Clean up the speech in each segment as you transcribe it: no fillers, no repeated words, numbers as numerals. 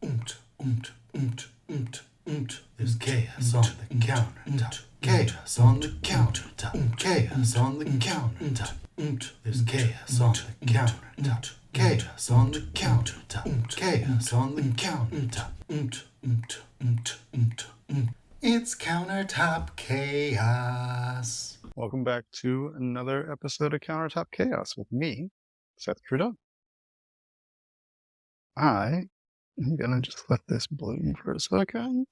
There's chaos on the countertop. Chaos on the countertop. Chaos on the countertop. There's chaos on the countertop. Chaos on the countertop. Chaos on the countertop. It's countertop chaos. Welcome back to another episode of Countertop Chaos with me, Seth Trudeau. I am going to just let this bloom for a second.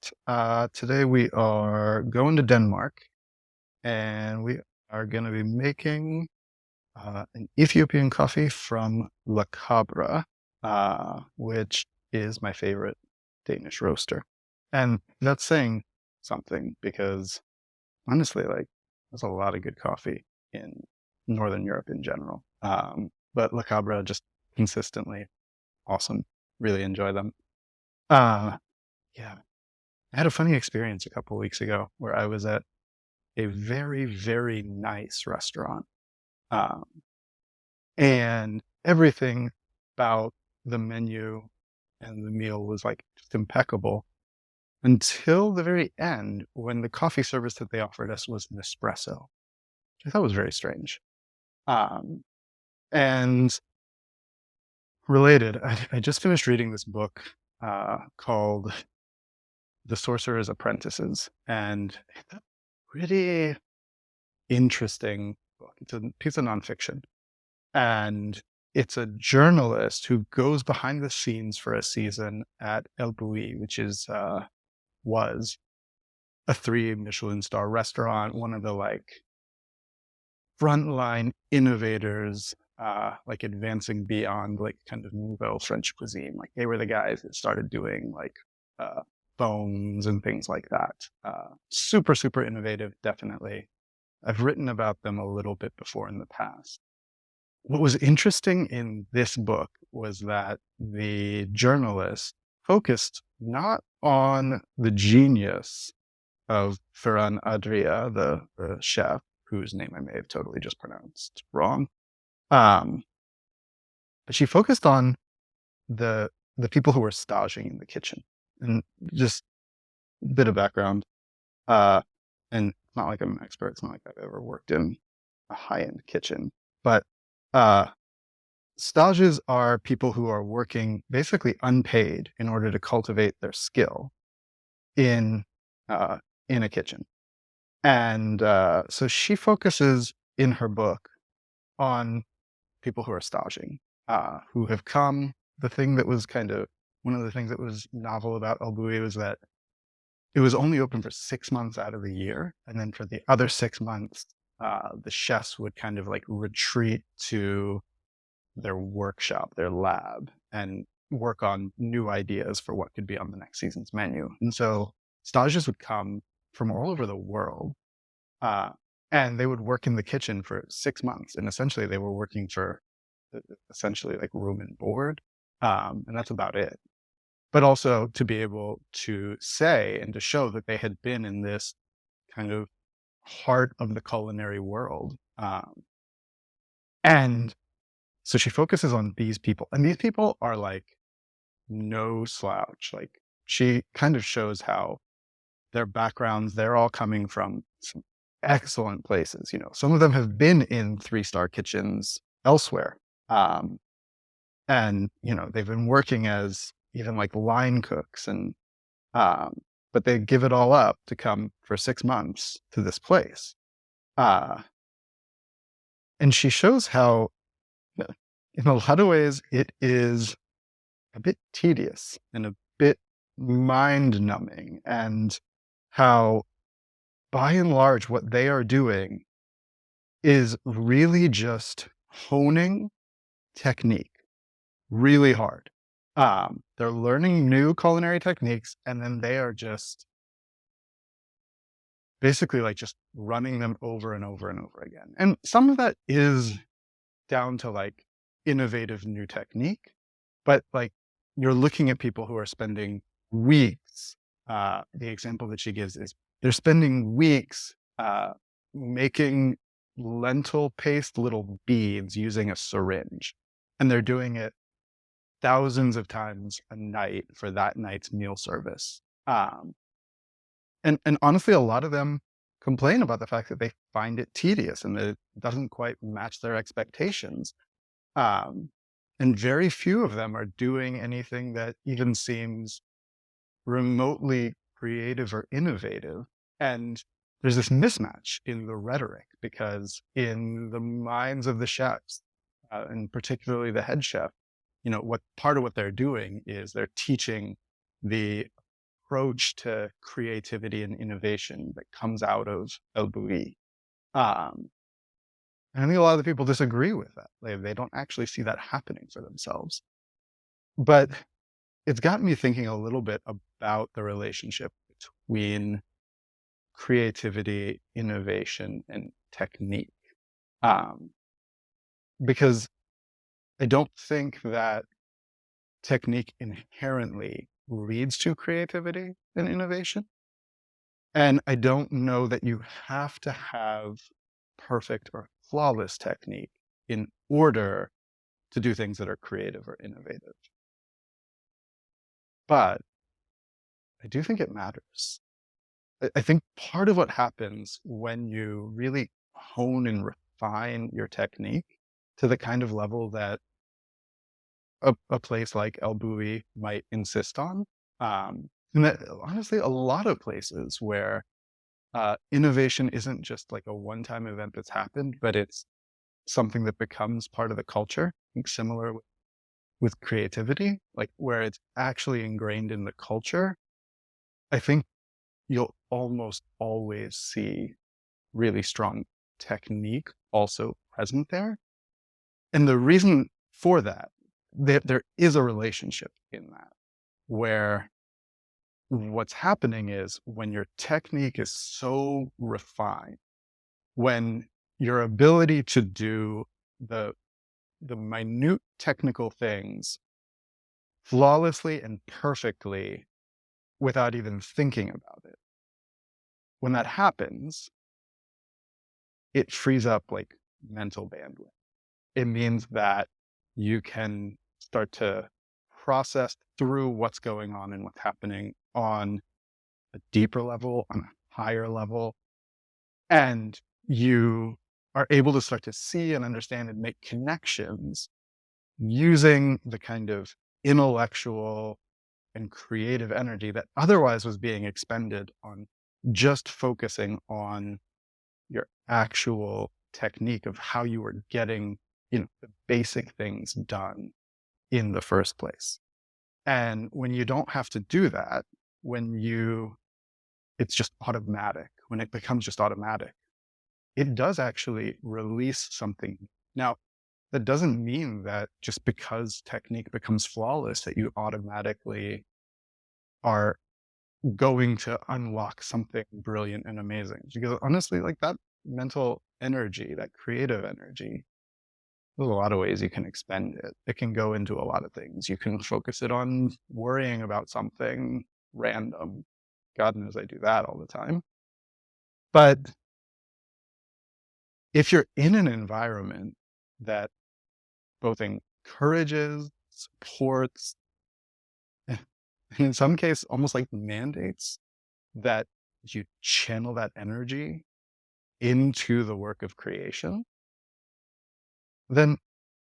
Today we are going to Denmark, and we are going to be making an Ethiopian coffee from Cabra, which is my favorite Danish roaster. And that's saying something because honestly, there's a lot of good coffee in Northern Europe in general. But La Cabra just consistently awesome. Really enjoy them. Yeah. I had a funny experience a couple of weeks ago where I was at a very, very nice restaurant. And everything about the menu and the meal was just impeccable until the very end when the coffee service that they offered us was an espresso, which I thought was very strange. And related, I just finished reading this book called The Sorcerer's Apprentices, and it's a pretty interesting book. It's a piece of nonfiction, and it's a journalist who goes behind the scenes for a season at El Bulli, which was a 3 Michelin star restaurant, one of the frontline innovators, advancing beyond kind of Nouvelle French cuisine. They were the guys that started doing bones and things like that. Super, super innovative, definitely. I've written about them a little bit before in the past. What was interesting in this book was that the journalist focused not on the genius of Ferran Adrià, the chef, whose name I may have totally just pronounced wrong. But she focused on the people who were staging in the kitchen. And just a bit of background. And it's not like I'm an expert. It's not like I've ever worked in a high-end kitchen. But stages are people who are working basically unpaid in order to cultivate their skill in a kitchen. And so she focuses in her book on people who are staging, who have come. The thing that was one of the things that was novel about El Bulli was that it was only open for 6 months out of the year. And then for the other 6 months, the chefs would retreat to their workshop, their lab, and work on new ideas for what could be on the next season's menu. And so stages would come from all over the world, and they would work in the kitchen for 6 months. And essentially they were working for room and board. And that's about it. But also to be able to say and to show that they had been in this kind of heart of the culinary world. And so she focuses on these people, and these people are no slouch. She kind of shows how their backgrounds, they're all coming from some excellent places. Some of them have been in 3-star kitchens elsewhere. And, they've been working as even line cooks but they give it all up to come for 6 months to this place. And she shows how, in a lot of ways, it is a bit tedious and a bit mind-numbing, and how, by and large, what they are doing is really just honing technique really hard. They're learning new culinary techniques, and then they are just basically just running them over and over and over again. And some of that is down to innovative new technique, but you're looking at people who are spending weeks. The example that she gives is they're spending weeks making lentil paste little beads using a syringe, and they're doing it thousands of times a night for that night's meal service. And honestly, a lot of them complain about the fact that they find it tedious and that it doesn't quite match their expectations. Um, and very few of them are doing anything that even seems remotely creative or innovative. And there's this mismatch in the rhetoric because in the minds of the chefs, and particularly the head chef, what part of what they're doing is they're teaching the approach to creativity and innovation that comes out of El Bulli. Um, and I think a lot of the people disagree with that. They don't actually see that happening for themselves. But it's gotten me thinking a little bit about the relationship between creativity, innovation, and technique. Um, because I don't think that technique inherently leads to creativity and innovation. And I don't know that you have to have perfect or flawless technique in order to do things that are creative or innovative. But I do think it matters. I think part of what happens when you really hone and refine your technique to the kind of level that a place like El Bulli might insist on, and that honestly, a lot of places where innovation isn't just like a one-time event that's happened, but it's something that becomes part of the culture. I think similar with creativity, like where it's actually ingrained in the culture. I think you'll almost always see really strong technique also present there. And the reason for that, there is a relationship in that, where what's happening is when your technique is so refined, when your ability to do the minute technical things flawlessly and perfectly without even thinking about it, when that happens, it frees up like mental bandwidth. It means that you can start to process through what's going on and what's happening on a deeper level, on a higher level. And you are able to start to see and understand and make connections using the kind of intellectual and creative energy that otherwise was being expended on just focusing on your actual technique of how you were getting, the basic things done in the first place. And when you don't have to do that, it's just automatic, when it becomes just automatic, it does actually release something. Now, that doesn't mean that just because technique becomes flawless, that you automatically are going to unlock something brilliant and amazing. Because honestly, like that mental energy, that creative energy, there's a lot of ways you can expend it. It can go into a lot of things. You can focus it on worrying about something random. God knows I do that all the time. But if you're in an environment that both encourages, supports, and in some cases almost like mandates that you channel that energy into the work of creation, then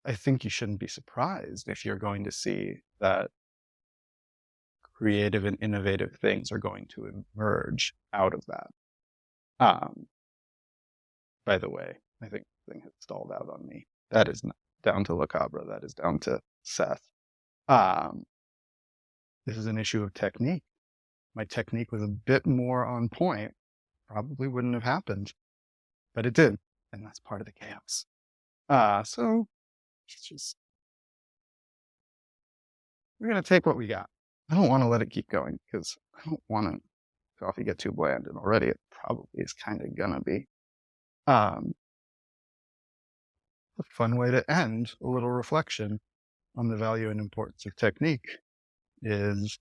I think you shouldn't be surprised if you're going to see that creative and innovative things are going to emerge out of that. By the way, I think the thing has stalled out on me. That is not down to Cabra. That is down to Seth. Um, this is an issue of technique. My technique was a bit more on point. Probably wouldn't have happened, but it did. And that's part of the chaos. So it's just, we're going to take what we got. I don't want to let it keep going because I don't want to coffee get too bland, and already it probably is kind of gonna be. A fun way to end a little reflection on the value and importance of technique is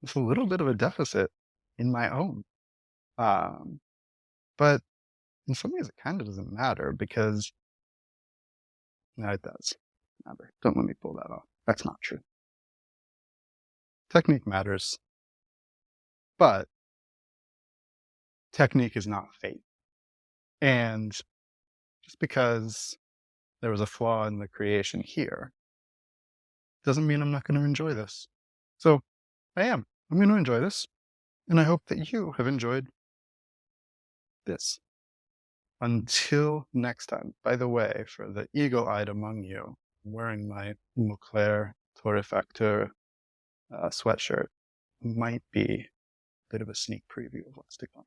it's a little bit of a deficit in my own. But in some ways it kind of doesn't matter because no, it does matter. Don't let me pull that off. That's not true. technique matters, but technique is not fate. And just because there was a flaw in the creation here doesn't mean I'm not going to enjoy this. So I am. I'm going to enjoy this. And I hope that you have enjoyed this. Until next time. By the way, for the eagle-eyed among you, I'm wearing my Mouclair Torrefactor sweatshirt. Might be a bit of a sneak preview of what's to come.